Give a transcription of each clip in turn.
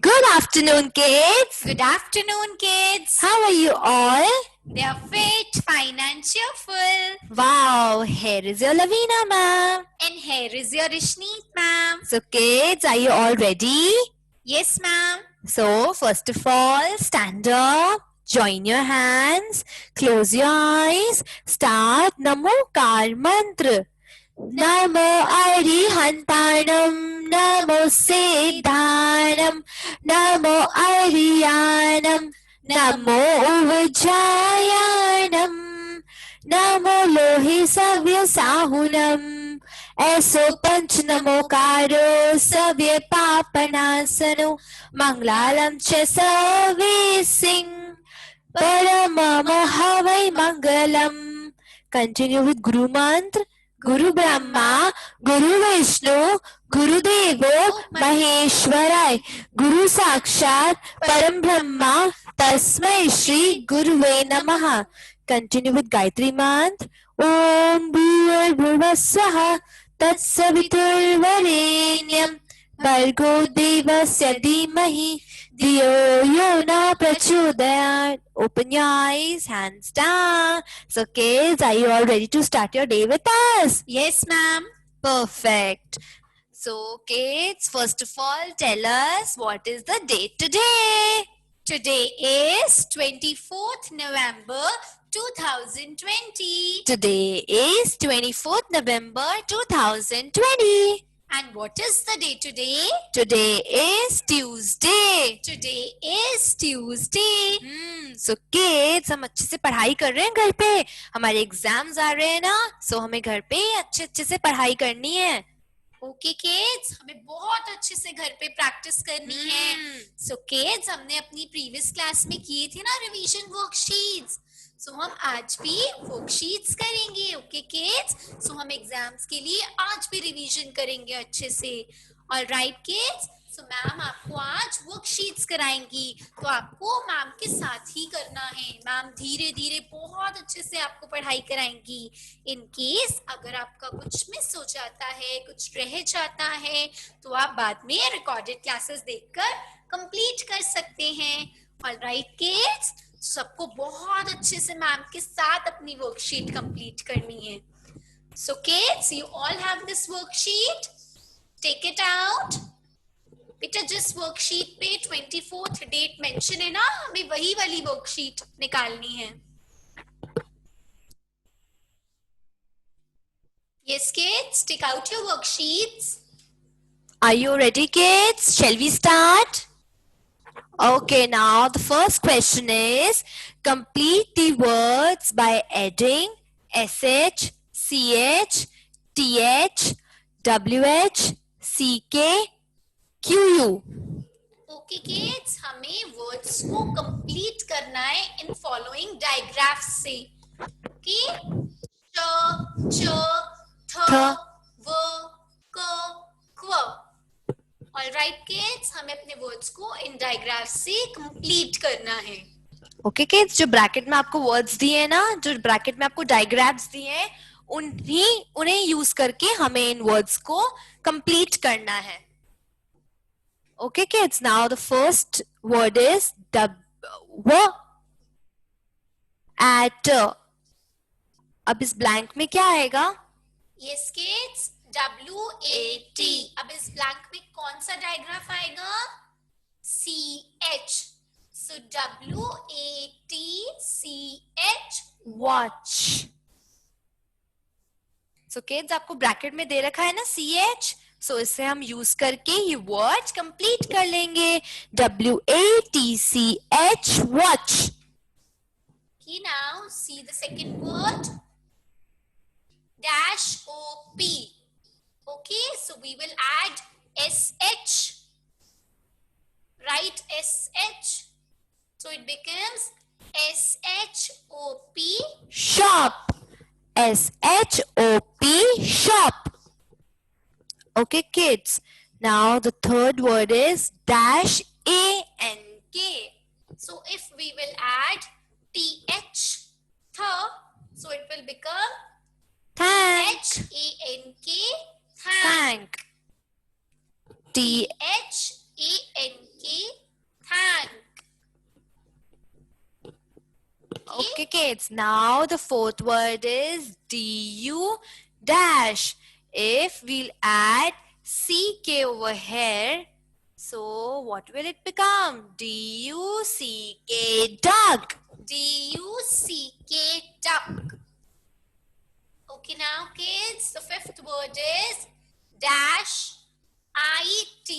Good afternoon, kids. Good afternoon, kids. How are you all? They are fit, fine and cheerful. Wow, here is your Lavina, ma'am. And here is your Rishneet, ma'am. So, kids, are you all ready? Yes, ma'am. So, first of all, stand up, join your hands, close your eyes, start Namokar Mantra. Namo Arihantanam, Namo Siddhanam, Namo Ariyanam, Namo Uvajayanam, Namo Lohi Savya Sahunam, Eso Panch Namokaro Savya Papanasano, Manglalam Chesavi Singh, Paramama Havai Mangalam. Continue with Guru Mantra. Guru Brahma, Guru Vishnu, Guru Devo, Maheshwarai, Guru Sakshat, Param Brahma, Tasmai Shri Guruve Namaha. Continue with Gayatri Mantra. Om Bhur Bhuvaswaha, Tatsavitur Varenyam, Bhargo Devasya Dhimahi, Dhiyo Yona Prachodayat. Open your eyes, hands down. So kids, are you all ready to start your day with us? Yes, ma'am. Perfect. So kids, first of all, tell us what is the date today? Today is 24th November 2020. Today is 24th November 2020. And what is the day today? Today is Tuesday. Today is Tuesday. So kids, हम अच्छे से पढ़ाई कर रहे हैं घर पे. हमारे एग्जाम्स आ रहे हैं ना, so हमें घर पे अच्छे से पढ़ाई करनी है. ओके किड्स, हमें बहुत अच्छे से घर पे प्रैक्टिस करनी है. सो किड्स, हमने अपनी प्रीवियस क्लास में किए थे ना रिवीजन वर्कशीट्स. सो हम आज भी वर्कशीट्स करेंगे. ओके किड्स, सो हम एग्जाम्स के लिए आज भी रिवीजन करेंगे अच्छे से. ऑलराइट किड्स, सो मैम आपको आज वर्कशीट्स कराएंगी, तो आपको मैम के साथ ही करना है. मैम धीरे धीरे बहुत अच्छे से आपको पढ़ाई कराएंगी. इन केस अगर आपका कुछ मिस हो जाता है, कुछ रह जाता है, तो आप बाद में रिकॉर्डेड क्लासेस देखकर कंप्लीट कर सकते हैं. ऑलराइट किड्स, सबको बहुत अच्छे से मैम के साथ अपनी वर्कशीट कंप्लीट करनी है. So kids, you all have this worksheet. Take it out. बेटा जिस वर्कशीट पे 24th डेट मेंशन है ना, हमें वही वाली वर्कशीट निकालनी है. Yes kids, take out your worksheets. Are you ready, kids? Shall we start? Okay, now the first question is complete the words by adding SH, CH, TH, WH, CK, QU. Okay kids, हमें words को complete करना है in following digraphs से. Okay? च, च, थ, व, क, क्व. Alright kids, हमें अपने words को इन digraphs से complete करना है. Okay kids, जो ब्रैकेट में आपको वर्ड्स दिए हैं ना, जो ब्रैकेट में आपको डायग्राम्स दिए हैं, उन्हें यूज करके हमें इन वर्ड्स को कंप्लीट करना है. Okay kids, now the first word is at. अब इस ब्लैंक में क्या आएगा? Yes kids, WAT. अब इस ब्लैंक में कौन सा डायग्राफ आएगा? CH. So WAT CH, watch. So kids, आपको ब्रैकेट में दे रखा है ना CH, so इसे हम यूज करके ये वर्ड कंप्लीट कर लेंगे. WATCH, watch. Okay, now see the second word. Dash OP. Okay, so we will add SH. Write SH. So it becomes SHOP. Shop. SHOP, shop. Okay kids, now the third word is dash ANK. So if we will add TH, so it will become Thank. THANK, Thank. THANK, Okay, kids. Now the fourth word is du dash. If we'll add ck over here, so what will it become? duck, duck. duck, duck. Okay, now kids, the fifth word is dash ite.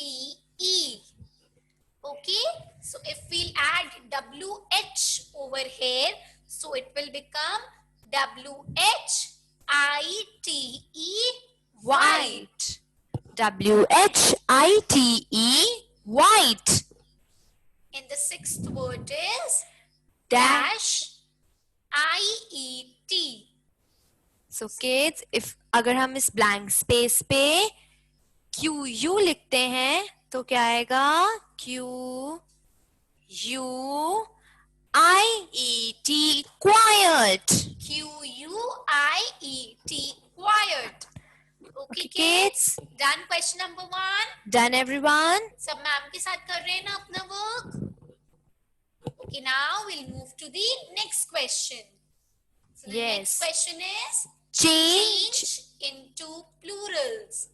Okay, so if we'll add wh over here, so it will become white. White. white. White. And the sixth word is Dash. iet. So kids, if अगर हम इस blank space पे QU लिखते हैं तो क्या आएगा? QUIET, quiet. QUIET, quiet. Okay, kids. Done question number 1. Done, everyone? सब मैम के साथ कर रहे हैं ना अपना work? Okay, now we'll move to the next question. So the Yes. next question is Change into plurals.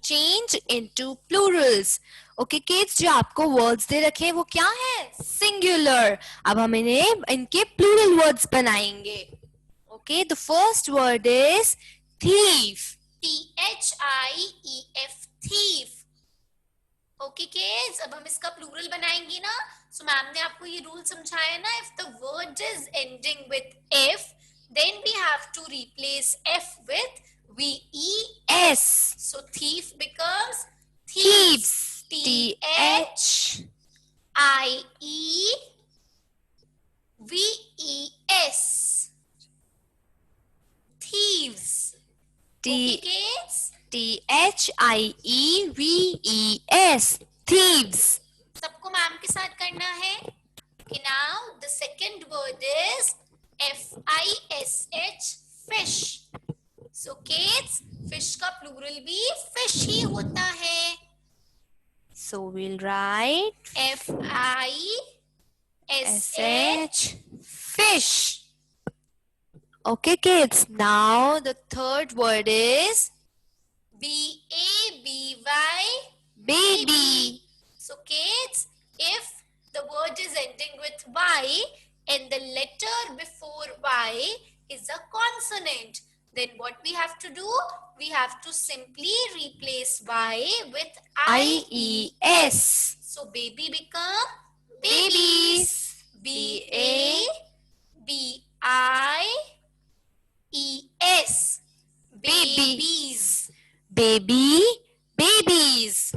Change into plurals. Okay, kids, जो आपको words दे रखे हैं वो क्या है? Singular. अब हम इनके plural words बनाएंगे. Okay, the first word is thief. THIEF, thief. Okay, kids, अब हम इसका plural बनाएंगे ना. So मैम ने आपको ये rule समझाया ना. If the word is ending with F, then we have to replace F with VES. So thief becomes Thieves. THIEVES. Thieves. Okay, kids? THIEVES. Thieves. सबको मैम के साथ करना है. Okay, now the second word is FISH, fish. So kids, fish का plural भी fish ही होता है. So we'll write FISH, fish. Okay, kids. Now the third word is BABY, baby. So kids, if the word is ending with Y and the letter before Y is a consonant, then what we have to do? We have to simply replace Y with IES. So baby become Babies. BABIES. Babies. Baby. Babies.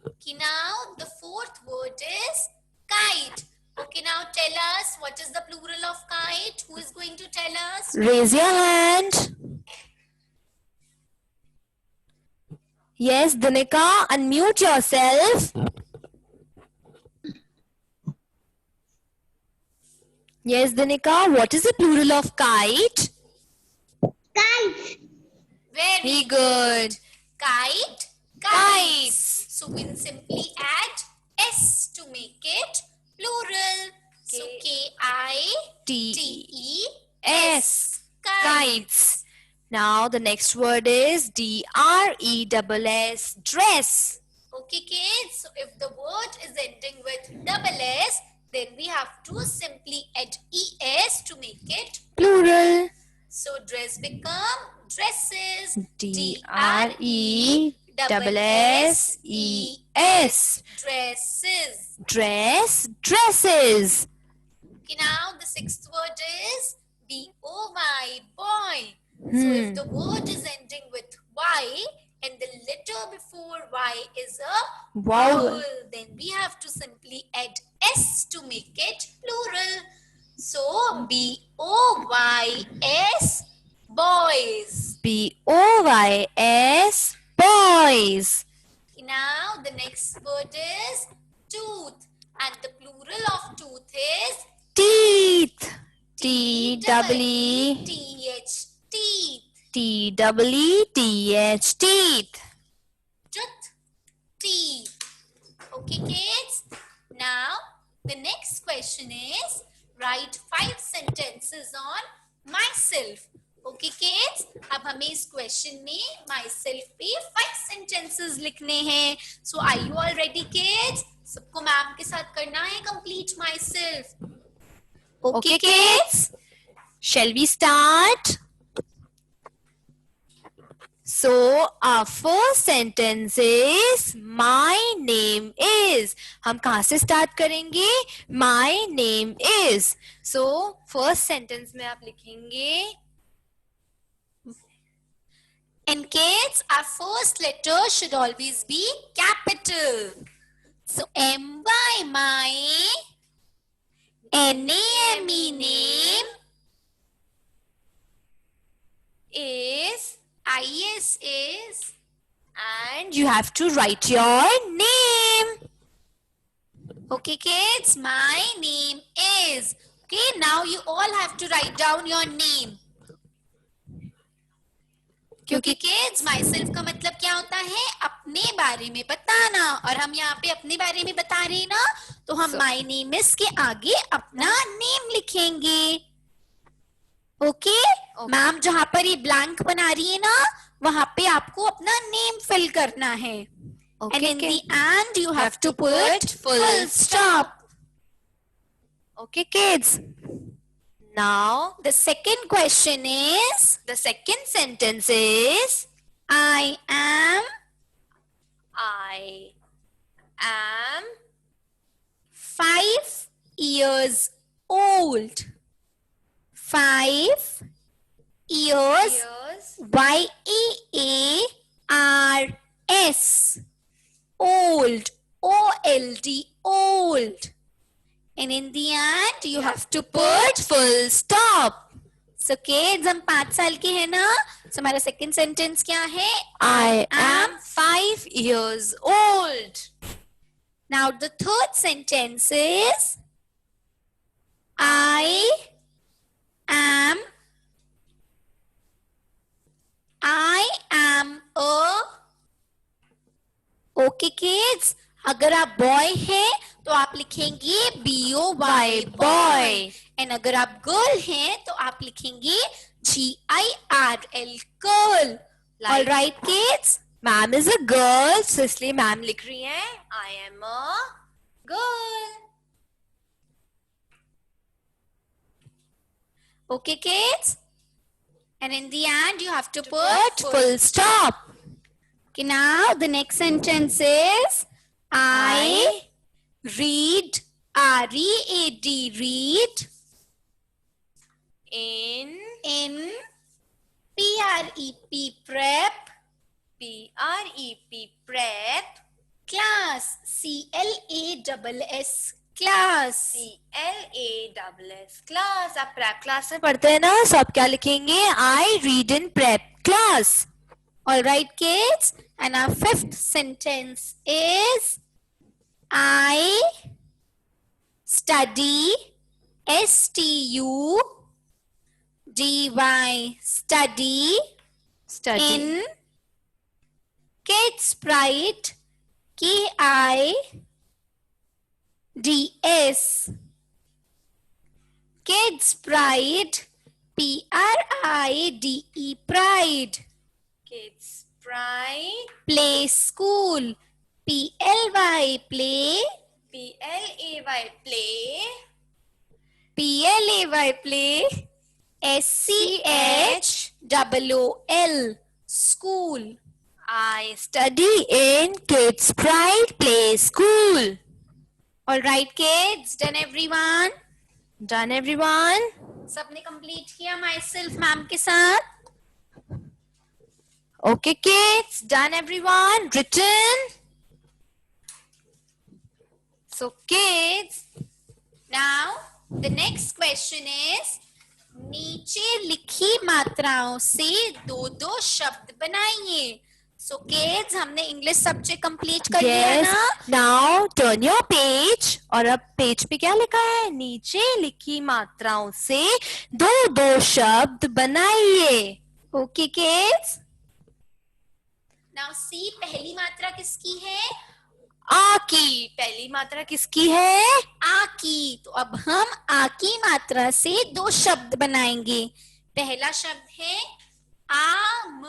Okay, now the fourth word is kite. Okay, now tell us what is the plural of kite. Who is going to tell us? Raise your hand. Yes, Danika, unmute yourself. Yes, Danika, what is the plural of kite? Kites. Very good. Kite. Kites. So we'll simply add S to make it plural. So KITES. Kites. Now the next word is DRESS, dress. Okay, kids. So if the word is ending with double S, then we have to simply add ES to make it Plural. So dress become dresses. DRESSES. Dresses. Dress, dresses. Okay, now the sixth word is BOY, boy. So if the word is ending with Y and the letter before Y is a vowel, then we have to simply add S to make it plural. So BOYS, boys. BOYS, boys. Now the next word is tooth, and the plural of tooth is Teeth. TEETH, teeth. TEETH, teeth. Tooth, teeth. Okay, kids. Now the next question is write 5 sentences on myself. Okay kids, अब हमें इस question में myself पे 5 sentences लिखने हैं. So are you all ready kids? सबको ma'am के साथ करना है complete myself. Okay kids? Shall we start? So our first sentence is my name is. हम कहाँ से start करेंगे? My name is. So first sentence में आप लिखेंगे. And kids, our first letter should always be capital. So M-Y, my, N-A-M-E, name, Is, I-S is, and you have to write your name. okay kids, my name is. Okay, now you all have to write down your name. क्योंकि kids, myself का मतलब क्या होता है? अपने बारे में बताना. और हम यहाँ पे अपने बारे में बता रहे हैं ना, तो हम my name is के आगे अपना name लिखेंगे. ओके मैम, जहाँ पर ये ब्लैंक बना रही है ना, वहाँ पे आपको अपना नेम फिल करना है. And in the end you have to put full stop. Okay kids. Now The second question is, the second sentence is I am I am 5 years old. 5 years, years Y-E-A-R-S, old, O-L-D, old. And in the end, you have to put full stop. So kids, हम 5 साल के हैं ना, so हमारा second sentence क्या है? I am 5 years old. Now the third sentence is I am a, okay kids, अगर आप boy हैं तो आप लिखेंगे B-O-Y, boy. And अगर आप girl हैं तो आप लिखेंगे G-I-R-L, girl. All right kids? Ma'am is a girl, so इसलिए ma'am लिख रही हैं I am a girl. Okay kids? And in the end you have to Put put full stop. Okay, now the next sentence is I read, R-E-A-D, read in P-R-E-P, prep, P-R-E-P, prep, class, C-L-A-S-S, class. C-L-A-S-S, class. आप prep class में पढ़ते हैं ना, so आप क्या लिखेंगे? I read in prep class. All right kids, and our fifth sentence is I study, S-T-U-D-Y, study in Kidspride, K-I-D-S, Kidspride, P-R-I-D-E, pride. Kids Pride, Play school, P-L-Y, play, P-L-A-Y, play, P-L-A-Y, play, S-C-H-O-O-L, school. I study in Kids Pride Play School. All right kids, done everyone? Done everyone? सबने complete किया myself ma'am के साथ? Okay kids, done everyone? Written? So kids, Now the next question is, नीचे लिखी मात्राओं से 2-2 शब्द बनाइए. So kids, हमने इंग्लिश सब्जेक्ट कंप्लीट कर लिया yes. ना? Now turn your page. और अब पेज पे क्या लिखा है? नीचे लिखी मात्राओं से 2-2 शब्द बनाइए. Okay kids? Now see, पहली मात्रा किसकी है? आ की पहली मात्रा किसकी है? आ की। तो अब हम आ की मात्रा से दो शब्द बनाएंगे। पहला शब्द है आम।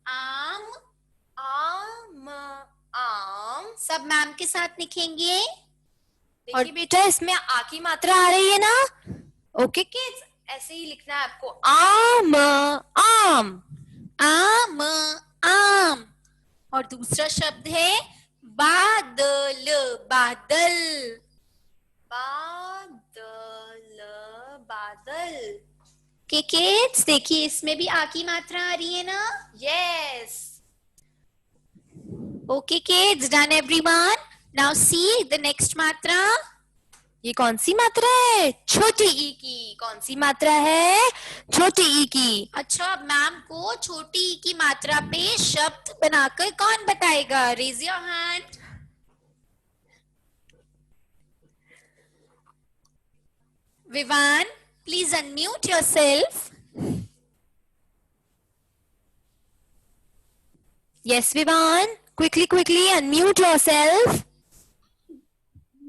आम। आम। आम। सब मैम के साथ लिखेंगे। देखिए बेटा, इसमें आ की मात्रा आ रही है ना? ओके किड्स, ऐसे ही लिखना है आपको, आम। आम। आम। आम। और दूसरा शब्द है बादल। बादल। बादल। बादल। के किड्स देखिए, इसमें भी आ की मात्रा आ रही है ना? Yes. Okay kids, done everyone. Now see the next मात्रा। ये कौन सी मात्रा है? छोटी ई की। कौन सी मात्रा है? छोटी ई की। अच्छा, अब मैम को छोटी ई की मात्रा पे शब्द बनाकर कौन बताएगा? Raise your hand. Vivaan, please unmute yourself. Yes, Vivan. Quickly, quickly, unmute yourself.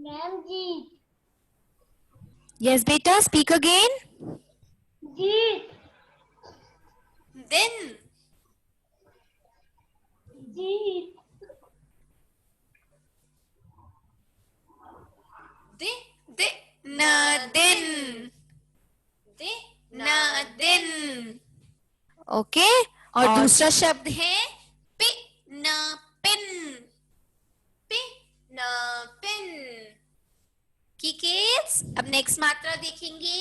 Ma'am जी। Yes, beta, speak again. जी। दिन। जी। दे दे न दिन। दे न दिन। Okay. और दूसरा शब्द है पि न पिन। पे न पिन। की किड्स, अब नेक्स्ट मात्रा देखेंगे।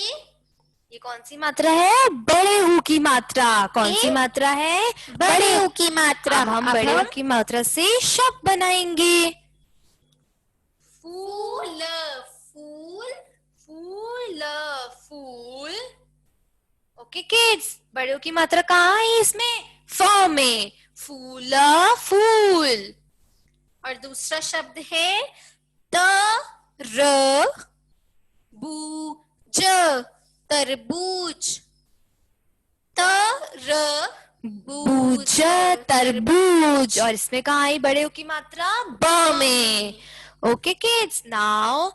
ये कौन सी मात्रा है? बड़े ऊ की मात्रा। कौन सी ए? मात्रा है? बड़े ऊ की मात्रा। अब हम बड़े ऊ की मात्रा से शब्द बनाएंगे। फूल। फूल। फूल। फूल। ओके किड्स, बड़े ऊ की मात्रा कहाँ है इसमें? फ में। फूल। फूल। और दूसरा शब्द है तरबूज। तरबूज। बूज। तरबूज। और इसमें कहाँ आई बड़े ऊ की मात्रा? ब में। ओके किड्स, नाउ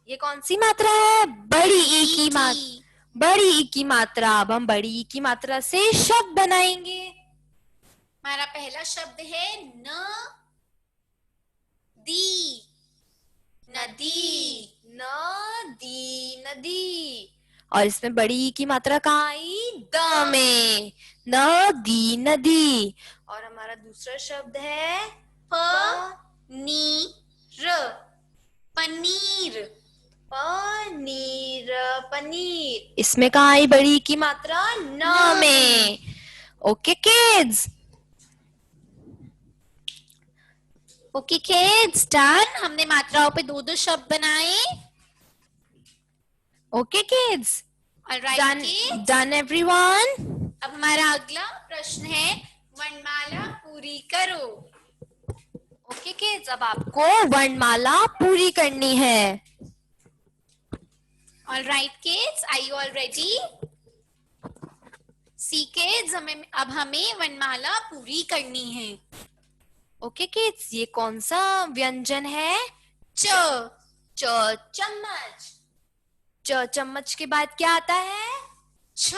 ये कौन सी मात्रा है? बड़ी ई की मात्रा। बड़ी ई की मात्रा। अब हम बड़ी ई की मात्रा से शब्द बनाएंगे। हमारा पहला शब्द है न दी। नदी। नदी। नदी। और इसमें बड़ी ई की मात्रा कहाँ आई? द में। नदी। नदी। और हमारा दूसरा शब्द है पनीर। पनीर। पनीर। पनीर। इसमें कहाँ आई बड़ी ई की मात्रा? न में। Okay kids. Okay kids, done. हमने मात्राओं पे दो दो शब्द बनाए। Okay kids, alright done kids. Done everyone. अब हमारा अगला प्रश्न है वर्णमाला पूरी करो। ओके किड्स, अब आपको वर्णमाला पूरी करनी है। Alright kids, are you all ready? See kids, हमें वर्णमाला पूरी करनी है। ओके किड्स, ये कौन सा व्यंजन है? च। च। चम्मच। च चम्मच के बाद क्या आता है? छ।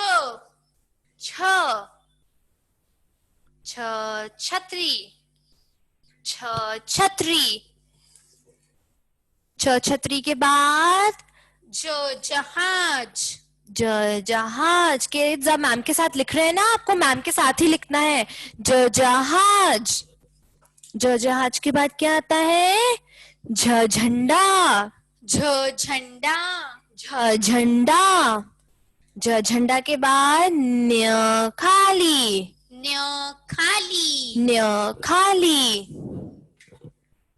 छ। छ छतरी। छ छतरी। छ छतरी के बाद ज जहाज। ज जहाज। के जब मैम के साथ लिख रहे हैं ना, आपको मैम के साथ ही लिखना है। ज जहाज। ज जहाज के बाद क्या आता है? झ झंडा। झ झंडा। झ झंडा। झ झंडा के बाद न्य खाली। न्य खाली। न्य खाली।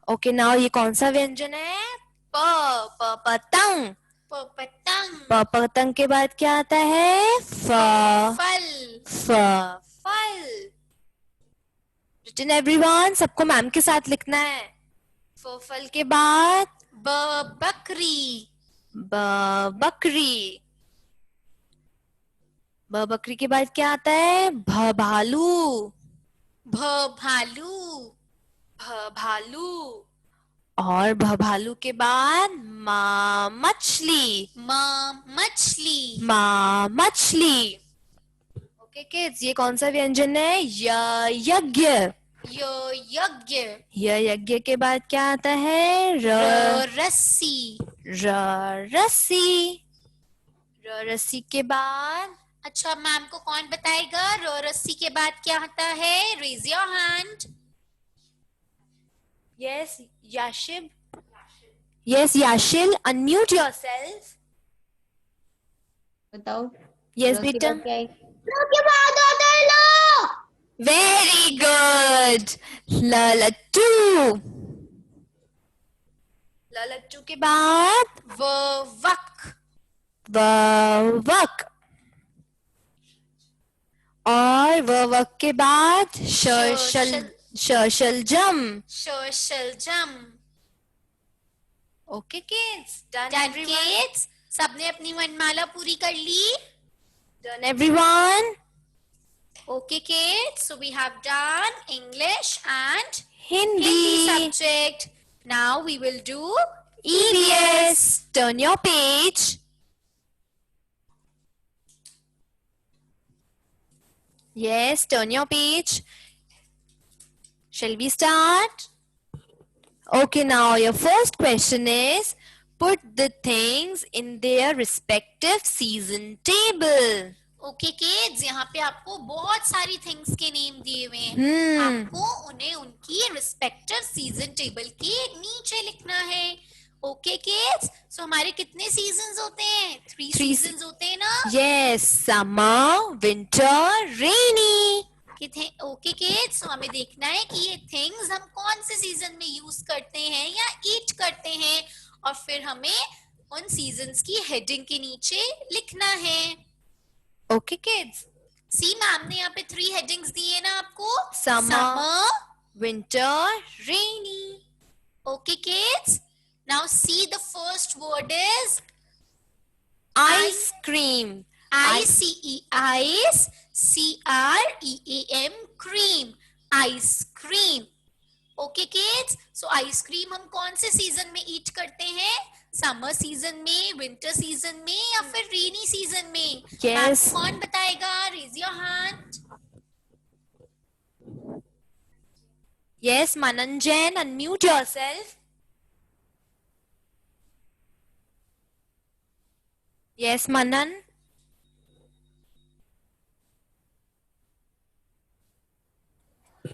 ओके, नाउ ये कौन सा व्यंजन है? प पतंग। पतंग। पतंग के बाद क्या आता है? फल। फल। रिटन एवरीवन, सबको मैम के साथ लिखना है। फल के बाद बकरी। बकरी। बकरी के बाद क्या आता है? भालू। भालू। भालू। और भालू के बाद माँ मछली, मछली, माँ मछली। ओके किड्स, ये कौन सा व्यंजन है? यज्ञ। यज्ञ, यज्ञ के बाद क्या आता है? रस्सी, रस्सी। रस्सी के बाद अच्छा मैम को कौन बताएगा रस्सी के बाद क्या आता है? Raise your hand. Yes Yashib, yes Yashil, unmute yourself. बताओ। यस लो के बेटा। बाद क्या है? लो के बाद होता है लो। Very good. लट्टू, लट्टू के बाद वक, वक, और वक के बाद शलजम। शलजम। Okay kids, done done everyone? Kids, सबने अपनी मनमाला पूरी कर ली? Done everyone? Okay kids, so we have done English and Hindi Hindi subject. Now we will do EVS. Turn your page. Yes, turn your page. Shall we start? Okay, now your first question is, put the things in their respective season table. Okay kids, यहाँ पे आपको बहुत सारी things के name दिए हुए हैं। आपको उन्हें उनकी respective season table के नीचे लिखना है। Okay kids, so हमारे कितने seasons होते हैं? Three seasons होते हैं ना? Yes, summer, winter, rainy. Okay kids, so हमें देखना है कि ये थिंग्स हम कौन से सीजन में यूज करते हैं या ईट करते हैं, और फिर हमें उन सीजन्स की हेडिंग के नीचे लिखना है। Okay, kids. सी मैम ने यहाँ पे 3 हेडिंग्स दी है ना आपको? Summer, winter, rainy. Okay kids, now see the first word is Ice cream. ICE, ice, CREAM, cream, ice cream. Okay kids, so ice cream हम कौन से सीजन में ईट करते हैं? समर सीजन में, विंटर सीजन में, या फिर रेनी सीजन में? Yes. कौन बताएगा? Raise your hand. Yes, Mananjan, unmute yourself. Yes, Manan.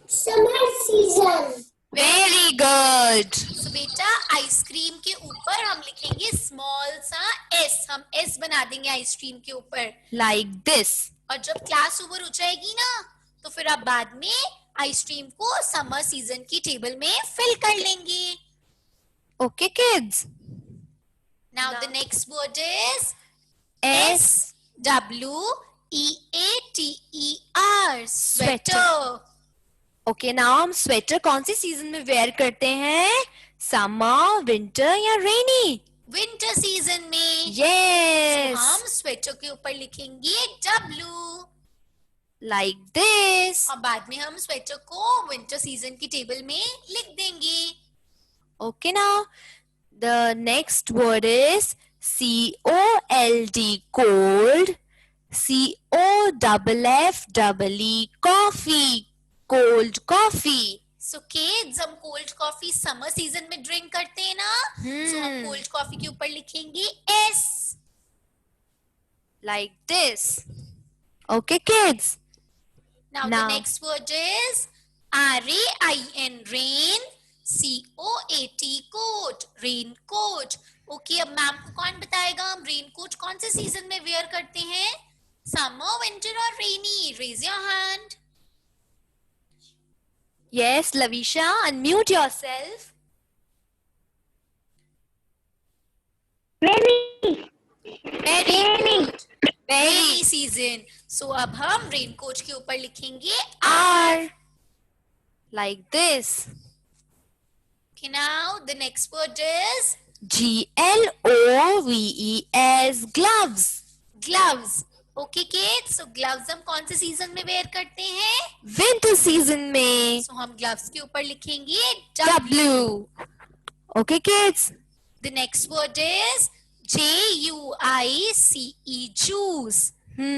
Summer season. Very good. So बेटा आइसक्रीम के ऊपर हम लिखेंगे स्मॉल सा एस, हम एस बना देंगे आइसक्रीम के ऊपर। Like this. और जब क्लास ओवर हो जाएगी ना, तो फिर आप बाद में आइसक्रीम को समर सीजन की टेबल में फिल कर लेंगे। Okay, kids. Now the next word is SWEATER, sweater. Okay, now हम स्वेटर कौन सी सीजन में वेयर करते हैं? समर, विंटर या रेनी? विंटर सीजन में। Yes. हम स्वेटर के ऊपर लिखेंगे W, Like this. और बाद में हम स्वेटर को विंटर सीजन की टेबल में लिख देंगे। Okay, now the next word is COLD, cold. COFFE, coffee, cold coffee. So kids, हम कोल्ड कॉफी समर सीजन में ड्रिंक करते हैं ना, सो हम कोल्ड कॉफी के ऊपर लिखेंगे S, Like this. Okay, kids. Now the Now. Next word is RAIN, rain, COAT, coat, rain coat. Okay, अब मैम को कौन बताएगा हम रेन कोट कौन से सीजन में वेयर करते हैं? समर, विंटर और rainy? Raise your hand. Yes, Lavisha, unmute yourself. Very good, rainy season. So अब हम रेन कोट के ऊपर लिखेंगे R. Like this. Okay, now the next word is GLOVES, gloves. gloves. Okay kids, so gloves हम कौन से season में where करते हैं? Winter season में So हम gloves के ऊपर लिखेंगे W. Okay, kids. The next word is Juice, juice.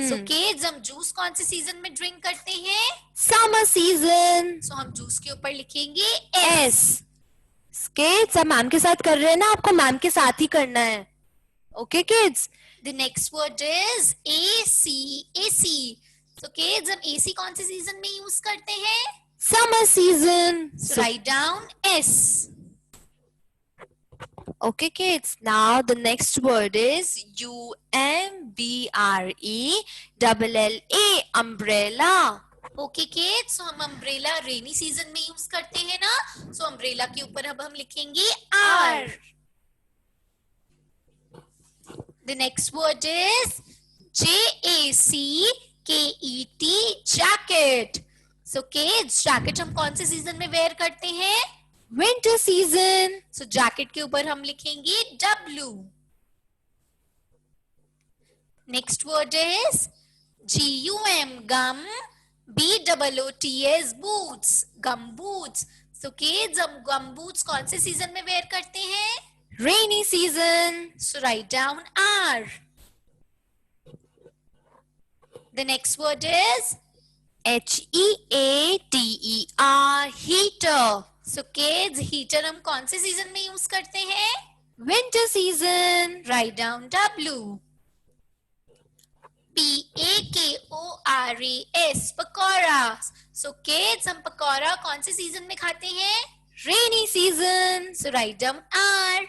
So kids, हम जूस कौन से सीजन में ड्रिंक करते हैं? Summer season. So हम जूस के ऊपर लिखेंगे S. Kids, आप मैम के साथ कर रहे हैं ना, आपको मैम के साथ ही करना है. Okay, kids. The next word is AC. So kids, हम AC कौन से सीजन में यूज करते हैं? Summer season. So write down S. Okay, kids. Now the next word is UMBRELLA, umbrella. Okay kids, so हम umbrella rainy season में use करते हैं ना, so umbrella के ऊपर अब हम लिखेंगे R. The next word is JACKET, jacket. So kids, jacket हम कौन से सीजन में वेयर करते हैं? Winter season. So jacket के ऊपर हम लिखेंगे W. Next word is GUM, gum. BOOTS, boots, gum boots. So kids, हम gum boots कौन से सीजन में वेयर करते हैं? Rainy season. So write down R. The next word is HEATER, heater. So kids, heater हम कौन से season में यूज करते हैं? Winter season. Write down W. PAKORAS, pakora. So kids, हम पकौड़ा कौन से सीजन में खाते हैं? Rainy season. So write down R.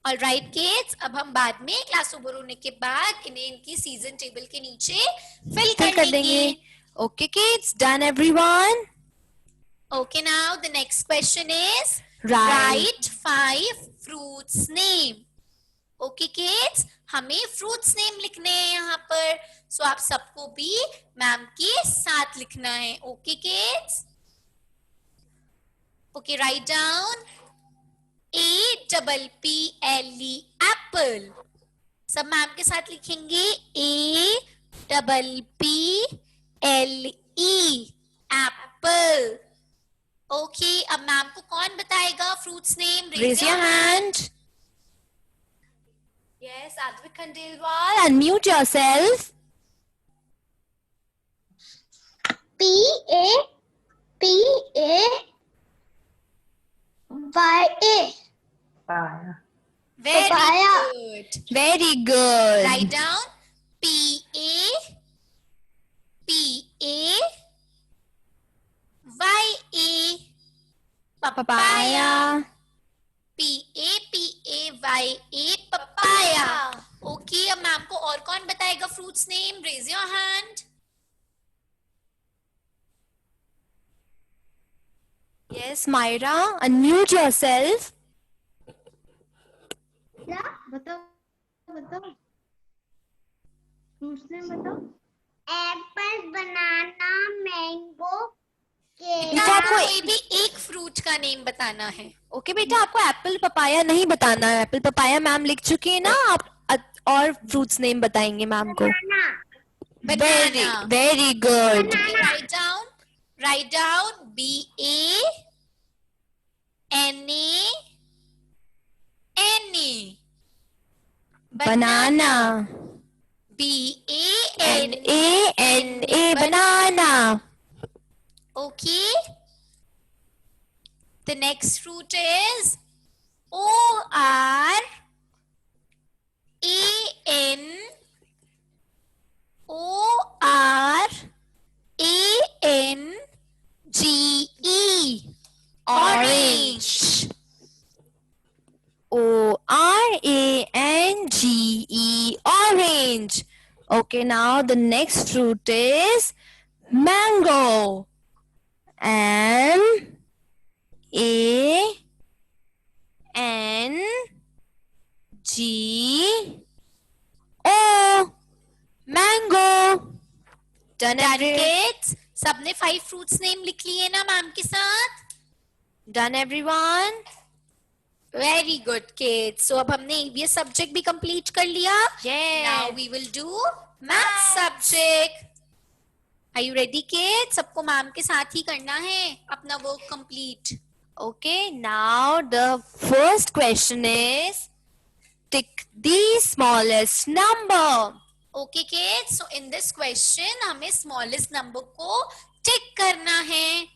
Alright kids, अब हम बाद में क्लास ओवर होने के बाद इन्हें इनकी सीजन टेबल के नीचे फिल कर देंगे. Okay, kids. Done, everyone. Okay, now the next question is Right. 5 fruits name. Okay kids, हमें fruits name लिखने हैं यहाँ पर. So आप सबको भी मैम के साथ लिखना है. Okay kids? Okay, write down APPLE, apple. सब मैम के साथ लिखेंगे APPLE, apple. Okay, अब मैम को कौन बताएगा fruits name? Raise your hand. Yes, Advik Khandelwal. Unmute yourself. PAPAYA. Very Papaya. good. Very good. Write down PAPAYA, Papaya. PAPAYA, papaya. Okay, अब ma'am को और कौन बताएगा fruits name? Raise your hand. Yes, Myra. Unmute yourself. क्या बताओ बताओ fruits name बताओ. Apple, बनाना, mango, बेटा, केला. आपको कोई भी एक फ्रूट का नेम बताना है. ओके बेटा, आपको एप्पल पपाया नहीं बताना है. एप्पल पपाया मैम लिख चुकी है ना. आप और फ्रूट्स नेम बताएंगे मैम को. Very Banana. Very good. Okay, write down BANANA. Banana. BANA. Banana. Okay. The next fruit is ORANGE. Orange. ORANGE, orange. Okay, now the next fruit is mango. MANGO. Mango. Done, Kids, सबने 5 fruits name लिख लिए ना ma'am के साथ? Done, everyone? Very good kids. So अब हमने EVS subject भी complete कर लिया. Yeah. Now we will do math subject. Are you ready kids? सबको मैम के साथ ही करना है अपना work complete. Okay, now the first question is tick the smallest number. Okay kids, so in this question हमें smallest number को tick करना है.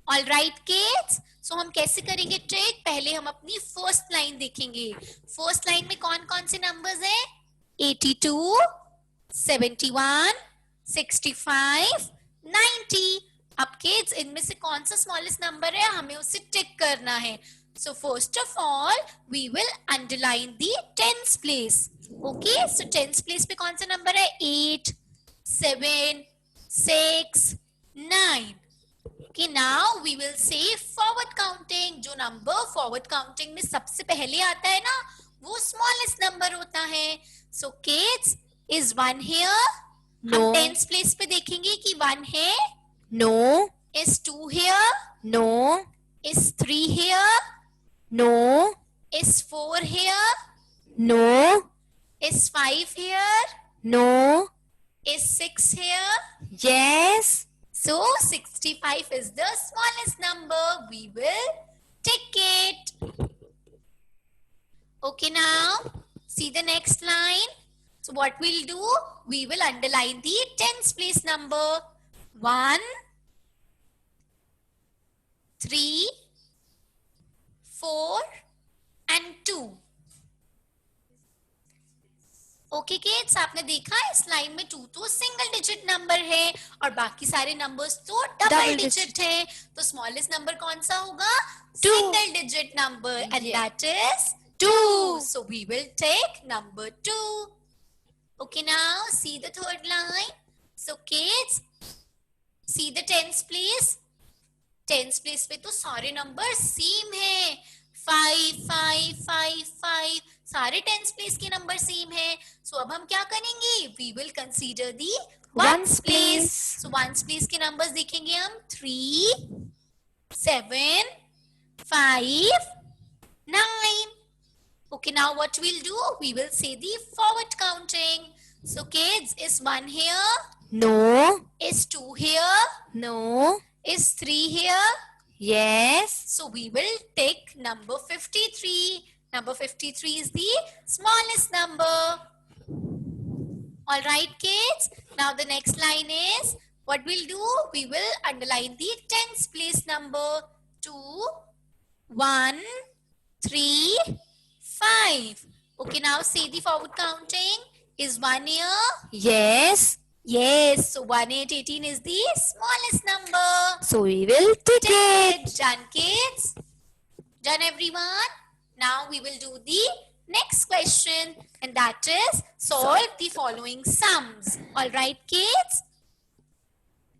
All right kids, so हम कैसे करेंगे tick? पहले हम अपनी first line देखेंगे. First line में कौन कौन से numbers है? 82, 71, 65, 90. अब kids इनमें से कौन सा smallest number है? हमें उसे tick करना है. So first of all, we will underline the tens place. Okay, so tens place पे कौन सा number है? 8, 7, 6, 9. Okay, now we will say forward counting. जो number forward counting में सबसे पहले आता है ना, वो smallest number होता है. So kids, is 1 here? No. हम tens place पे देखेंगे कि 1 है. No, Is 2 here? no, Is 3 here? no, Is 4 here? no, Is 5 here? no, Is 6 here? yes, So 65 is the smallest number. We will tick it. Okay, now see the next line. So what we'll do, we will underline the tens place number. 1, 3, 4 and 2. Okay kids, आपने देखा इस line में 2 तो single digit number है और बाकी सारे numbers तो डबल Double डिजिट है. तो स्मॉलेस्ट नंबर कौन सा होगा? 2. Single digit number and Yeah. That is 2. 2. So we will take number 2. Okay, now see the third line. So kids, see the tens place. Tens place पे तो सारे number same है. 5, 5, 5, 5. सारे टेंस प्लेस के number same है. So अब हम क्या करेंगे? We will consider the ones place. So ones place के नंबर्स देखेंगे हम 3, 7, 5, 9. Okay, now what we'll do? We will say the forward counting. So kids, is 1 here? no, Is 2 here? no, Is 3 here? yes, So we will take number 53. Number 53 is the smallest number. All right, kids. Now the next line is, what we'll do? We will underline the tens place number. 2, 1, 3, 5. Okay, now say the forward counting. Is 1 here? yes. Yes. So 1, 8, 18 is the smallest number. So we will tick it. Done, kids? Done, everyone? Now we will do the next question, and that is solve the following sums. All right, kids?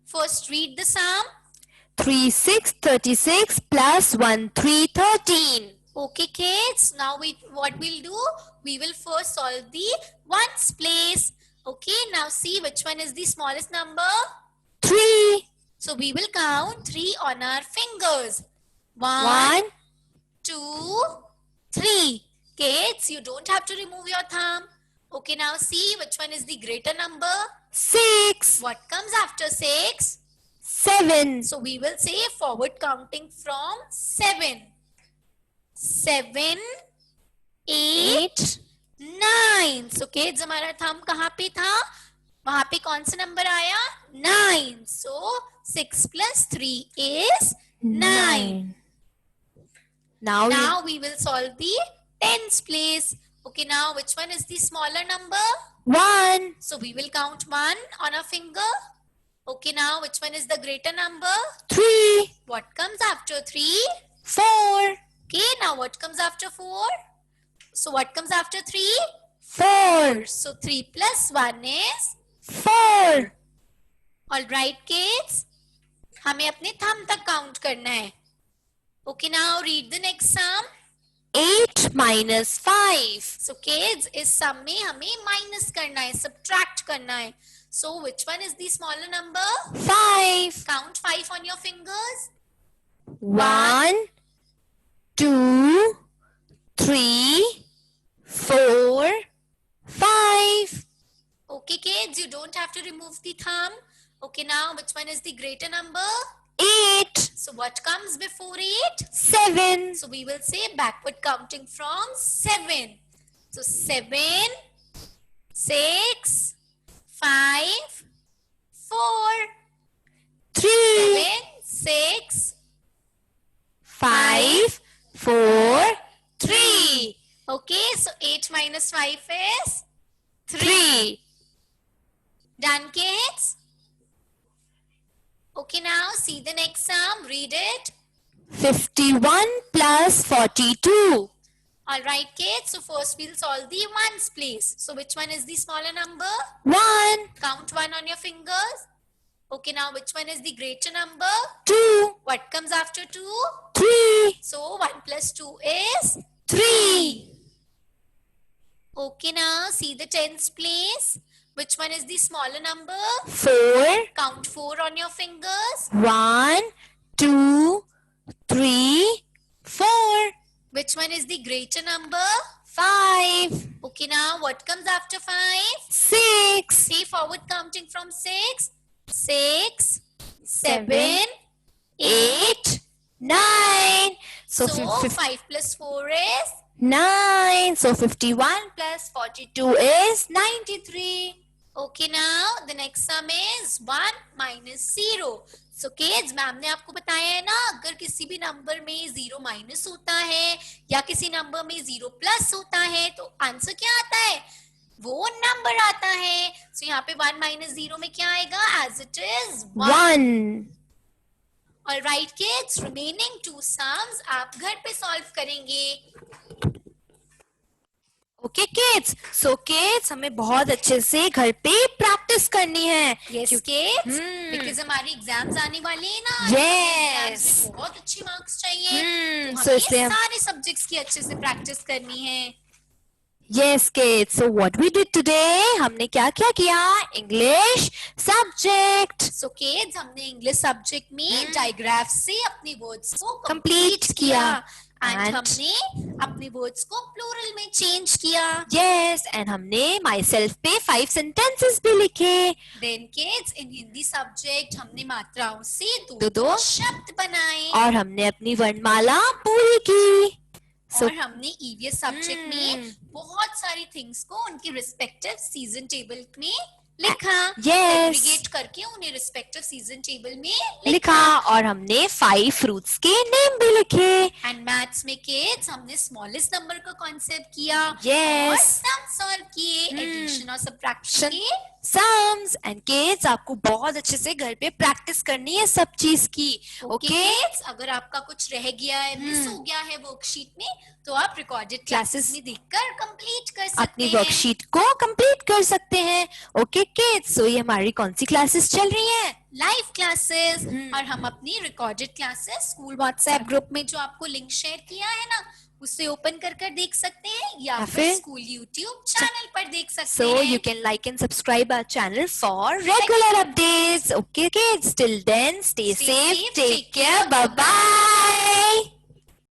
First, read the sum. 3, 6, 36 plus 1, 3, 13. Okay, kids? Now what we'll do? We will first solve the ones place. Okay, now see which one is the smallest number. 3. So we will count 3 on our fingers. 1, 1, 2, 3. Kids, you don't have to remove your thumb. Okay, now see which one is the greater number. 6, What comes after 6? 7. So we will say forward counting from 7. 7, 8, 9. So kids, हमारा thumb कहाँ पे था? वहाँ पे कौन सा number आया? 9. So 6 plus 3 is 9. Now, Now we will solve the tens place. Okay, now which one is the smaller number? 1, So we will count 1 on our finger. Okay, now which one is the greater number? 3, What comes after 3? 4, Okay, now what comes after 4? So what comes after 3? 4, So 3 plus 1 is? 4. Alright kids, हमें अपने thumb तक count करना है. Okay, now read the next sum. 8 minus 5. So kids, इस sum में हमें minus करना है, subtract करना है. So which one is the smaller number? 5. Count 5 on your fingers. 1, 2, 3, 4, 5. Okay kids, you don't have to remove the thumb. Okay, now which one is the greater number? 8. So what comes before 8? 7. So we will say backward counting from 7. So 7, 6, 5, 4. 3. 7, 6, 5, 4, 3. Okay, so 8 minus 5 is 3. done, kids? Okay, now see the next sum. Read it. 51 plus 42. All right, kids. So first we'll solve the ones place. So which one is the smaller number? 1, Count 1 on your fingers. Okay, now which one is the greater number? 2, What comes after 2? 3, So 1 plus 2 is 3. Okay, now see the tens place. Which one is the smaller number? 4, Count 4 on your fingers. 1, 2, 3, 4, Which one is the greater number? 5, Okay, now what comes after 5? 6, Say forward counting from 6. 6, 7, 8, 9. So, So 5 plus 4 is 9. So 51 plus 42 is 93. okay. Now the next sum is 1 minus 0. So kids, ma'am ने आपको बताया है ना, अगर किसी भी number में 0 minus होता है या किसी नंबर में 0 प्लस होता है तो आंसर क्या आता है? वो नंबर आता है. So यहाँ पे 1 माइनस 0 में क्या आएगा? As it is 1. 1. All right, kids, remaining 2 sums आप घर पे सॉल्व करेंगे. Okay kids. सो किड्स, हमें बहुत अच्छे से घर पे प्रैक्टिस करनी है. Yes, kids, because हमारी एग्जाम्स आने वाले हैं ना. Yes. एग्जाम्स में बहुत अच्छे मार्क्स चाहिए. तो So हमें इसलिए सारे सब्जेक्ट्स की अच्छे से प्रैक्टिस करनी है. Yes kids. So what we did today, हमने क्या क्या किया? English subject So kids, हमने इंग्लिश सब्जेक्ट में डायग्राफ से अपने वर्ड्स को Complete कंप्लीट किया. एंड And- हमने अपने वर्ड्स को प्लूरल में चेंज किया. Yes, and हमने myself पे 5 sentences भी लिखे. देन किड्स, इन हिंदी सब्जेक्ट हमने मात्राओं से दो-दो दो शब्द बनाए. और हमने अपनी वर्णमाला पूरी की. So और हमने ईवीएस सब्जेक्ट में बहुत सारी थिंग्स को उनके रिस्पेक्टिव सीजन टेबल में लिखा. Yes. Segregate करके उन्हें रिस्पेक्टिव सीजन टेबल में लिखा और हमने 5 fruits के नेम भी लिखे. एंड मैथ्स में किड्स हमने स्मॉलेस्ट नंबर का कॉन्सेप्ट किया. Yes. और सम सॉल्व किए, एडिशन और सब्ट्रैक्शन के. Sums and kids, आपको बहुत अच्छे से घर पे प्रैक्टिस करनी है सब चीज की. ओके किड्स, अगर आपका कुछ रह गया है, मिस हो गया है वर्कशीट में, तो आप रिकॉर्डेड क्लासेस में देखकर कंप्लीट कर सकते अपनी हैं. वर्कशीट को कंप्लीट कर सकते हैं. ओके किड्स, सो ये हमारी कौन सी क्लासेस चल रही हैं? Live classes. और हम अपनी recorded classes school WhatsApp group में जो आपको लिंक शेयर किया है ना, उससे ओपन कर कर देख सकते हैं या फिर फिर स्कूल यूट्यूब चैनल पर देख सकते So हैं. you can like and subscribe our channel for regular updates. Okay kids, till then stay safe, take care, bye bye.